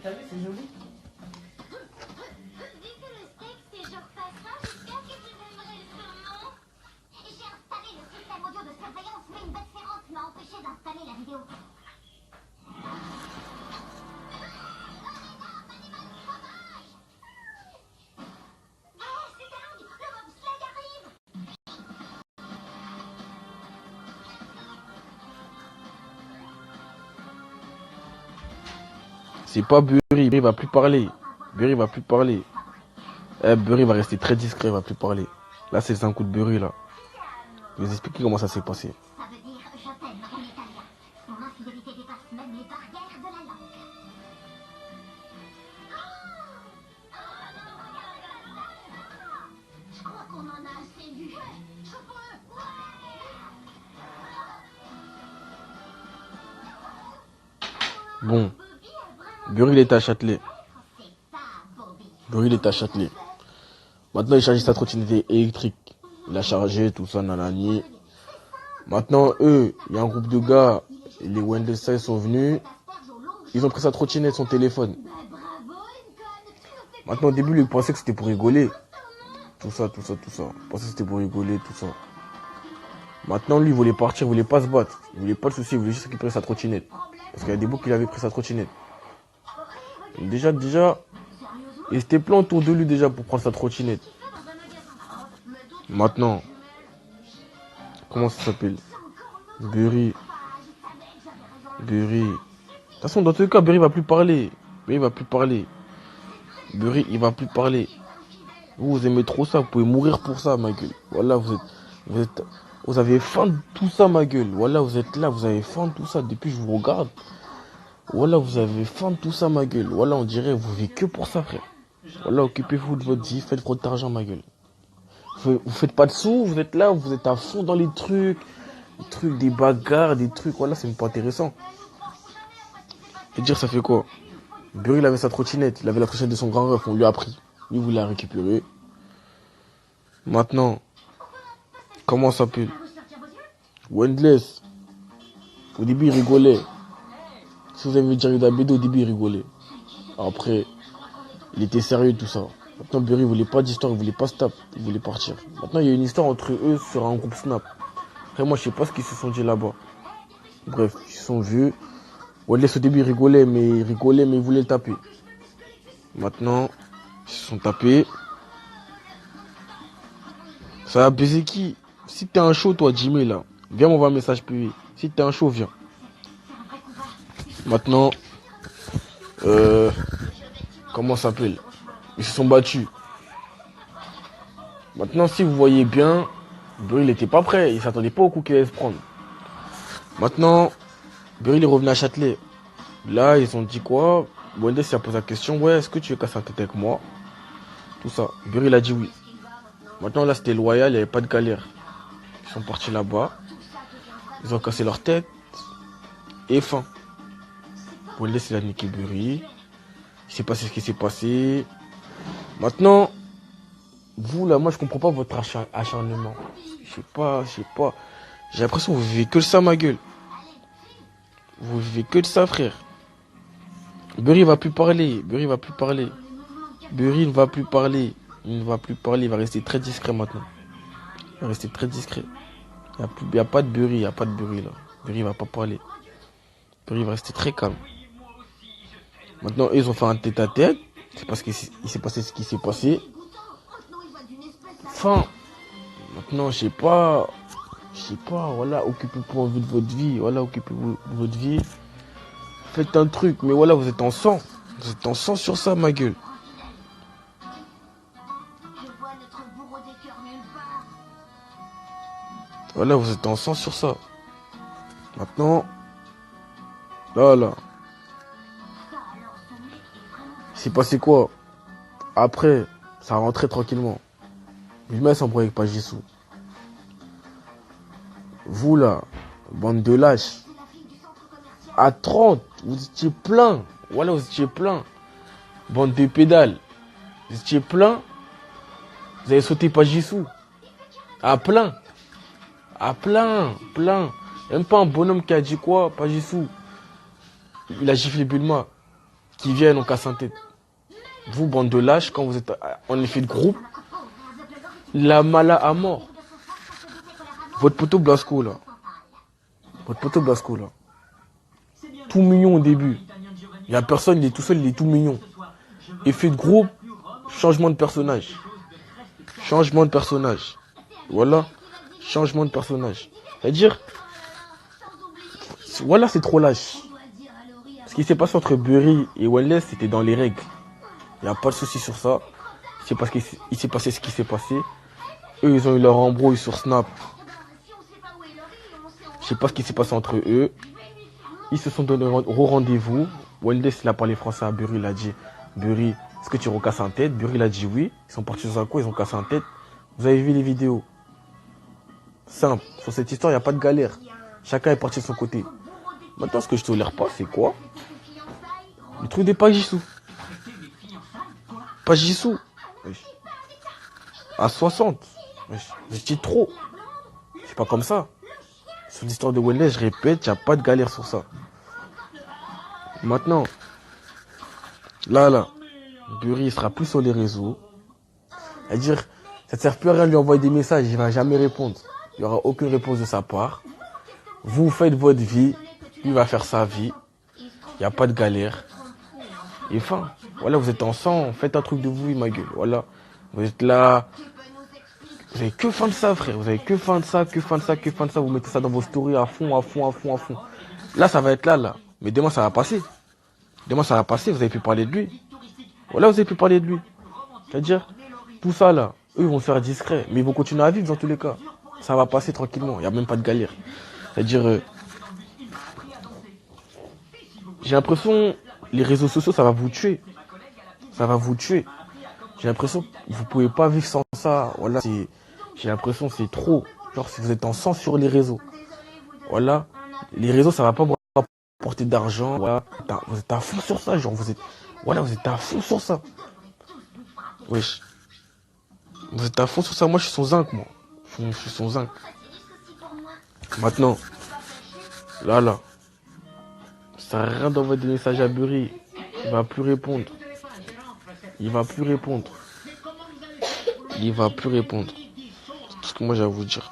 T'as vu, c'est joli. Vu que le steak c'est genre passera, j'espère que tu donnerais le surnom. J'ai installé le système audio de surveillance, mais une bête féroce m'a empêché d'installer la vidéo. C'est pas Burry, Burry va plus parler. Burry va plus parler. Burry va rester très discret, il va plus parler. Là, c'est un coup de Burry, là. Je vais vous expliquer comment ça s'est passé. Ça veut dire je t'aime en italien. Son infidélité dépasse même les barrières de la langue. Je crois qu'on en a assez vu. Bon. Burry, il est à Châtelet. Burry, il est à Châtelet. Maintenant, il charge sa trottinette électrique. Il a chargé, tout ça, nanani. Maintenant, eux, il y a un groupe de gars, les Wendelside sont venus. Ils ont pris sa trottinette, son téléphone. Maintenant, au début, lui, il pensait que c'était pour rigoler. Tout ça. Il pensait que c'était pour rigoler, tout ça. Maintenant, lui, il voulait partir, il voulait pas se battre. Il voulait pas le souci, il voulait juste récupérer sa trottinette. Parce qu'il y a des bouts qu'il avait pris sa trottinette. Déjà, il s'était plein autour de lui déjà pour prendre sa trottinette. Maintenant, comment ça s'appelle? Burry. De toute façon, dans tous les cas, Burry va plus parler. Burry, il va plus parler. Vous aimez trop ça, vous pouvez mourir pour ça, ma gueule. Voilà, vous avez faim de tout ça, ma gueule. Voilà, vous êtes là, vous avez faim de tout ça. Depuis que je vous regarde. Voilà, vous avez faim de tout ça, ma gueule. Voilà, on dirait, vous vivez que pour ça, frère. Voilà, occupez-vous de votre vie, faites votre argent, ma gueule. Vous faites pas de sous, vous êtes là, vous êtes à fond dans les trucs, des bagarres, des trucs, voilà, c'est même pas intéressant. Et dire, ça fait quoi? Burry, il avait sa trottinette, il avait la trottinette de son grand ref, on lui a pris. Lui, il voulait la récupérer. Maintenant, comment ça s'appelle? Wendless. Au début, il rigolait. Si vous avez déjà eu d'Abédo, au début, il rigolait. Après, il était sérieux, tout ça. Maintenant, Burry, il voulait pas d'histoire, il voulait pas se taper, il voulait partir. Maintenant, il y a une histoire entre eux sur un groupe Snap. Après, moi, je sais pas ce qu'ils se sont dit là-bas. Bref, ils se sont vus. Wendless, au début, il rigolait, mais il voulait le taper. Maintenant, ils se sont tapés. Ça va baiser qui? Si t'es un show, toi, Jimmy, là, viens m'envoyer un message privé. Si t'es un show, viens. Maintenant, comment ça s'appelle? Ils se sont battus. Maintenant, si vous voyez bien, Burry, il était pas prêt. Il s'attendait pas au coup qu'il allait se prendre. Maintenant, Burry, il est revenu à Châtelet. Là, ils ont dit quoi? Wendell s'est posé la question, ouais, est-ce que tu veux casser la tête avec moi? Tout ça. Burry, il a dit oui. Maintenant, là, c'était loyal, il n'y avait pas de galère. Ils sont partis là-bas. Ils ont cassé leur tête. Et fin. Wendell, il a niqué Burry. Il s'est passé ce qui s'est passé. Maintenant, vous, là, moi, je comprends pas votre acharnement. Je sais pas. J'ai l'impression que vous vivez que de ça, ma gueule. Vous vivez que de ça, frère. Burry va plus parler. Il va rester très discret maintenant. Il va rester très discret. Il n'y a pas de Burry, là. Burry va pas parler. Burry va rester très calme. Maintenant, ils ont fait un tête-à-tête. C'est parce qu'il s'est passé ce qui s'est passé. Fin. Maintenant, je sais pas, voilà, occupez-vous de votre vie. Faites un truc, mais voilà, vous êtes en sang. Vous êtes en sang sur ça, ma gueule. Voilà, vous êtes en sang sur ça. Maintenant, là. Il s'est passé quoi? Après, ça rentrait tranquillement. Lui-même s'embrouille avec Pagissou. Vous là, bande de lâches. À 30, vous étiez plein. Voilà, vous étiez plein. Bande de pédales. Vous étiez plein. Vous avez sauté Pagissou. À plein. Même pas un bonhomme qui a dit quoi, pas Jisoo. Il a giflé Bulma. Qui viennent en casse en tête. Vous, bande de lâches, quand vous êtes en effet de groupe, la mala à mort. Votre poteau Blasco, là. Votre poteau Blasco, là. Tout mignon au début. Il n'y a personne, il est tout seul, il est tout mignon. Effet de groupe, changement de personnage. Changement de personnage. Voilà. Changement de personnage. C'est-à-dire, voilà, c'est trop lâche. Ce qui s'est passé entre Burry et Wellness, c'était dans les règles. Il n'y a pas de souci sur ça. C'est parce qu'il s'est passé ce qui s'est passé. Eux, ils ont eu leur embrouille sur Snap. Je sais pas ce qui s'est passé entre eux. Ils se sont donné au rendez-vous. Wellness, il a parlé français à Burry, il a dit Burry, est-ce que tu recasses en tête? Burry, il a dit oui. Ils sont partis dans un coin, ils ont cassé en tête. Vous avez vu les vidéos. Simple. Sur cette histoire, il n'y a pas de galère. Chacun est parti de son côté. Maintenant, ce que je tolère pas, c'est quoi? Le truc des Pajissou. Pajissou. À 60. Je dis trop. C'est pas comme ça. Sur l'histoire de Wellness, je répète, il n'y a pas de galère sur ça. Maintenant, là, Burry, il sera plus sur les réseaux. C'est-à-dire, ça ne sert plus à rien de lui envoyer des messages, il ne va jamais répondre. Il n'y aura aucune réponse de sa part. Vous faites votre vie, lui va faire sa vie. Il n'y a pas de galère. Et enfin, voilà, vous êtes ensemble, faites un truc de vous, ma gueule. Voilà, vous êtes là. Vous avez que fin de ça, frère. Vous avez que fin de ça, que fin de ça, que fin de ça. Vous mettez ça dans vos stories à fond, à fond, à fond, à fond. Là, ça va être là. Mais demain, ça va passer. Demain, ça va passer, vous avez pu parler de lui. Voilà, vous avez pu parler de lui. C'est-à-dire, tout ça, là, eux, ils vont se faire discret. Mais ils vont continuer à vivre dans tous les cas. Ça va passer tranquillement. Il n'y a même pas de galère. C'est-à-dire, j'ai l'impression, les réseaux sociaux, ça va vous tuer. Ça va vous tuer. J'ai l'impression que vous pouvez pas vivre sans ça. Voilà, j'ai l'impression que c'est trop. Genre, si vous êtes en sang sur les réseaux. Voilà. Les réseaux, ça va pas vous rapporter d'argent. Voilà. Vous êtes à fond sur ça. Genre, vous êtes à fond sur ça. Wesh. Vous êtes à fond sur ça. Moi, je suis son zinc, moi. Je suis son zinc. Maintenant. Là. Ça sert à rien d'envoyer des messages à Burry. Il va plus répondre. Il va plus répondre. C'est tout ce que moi j'ai à vous dire.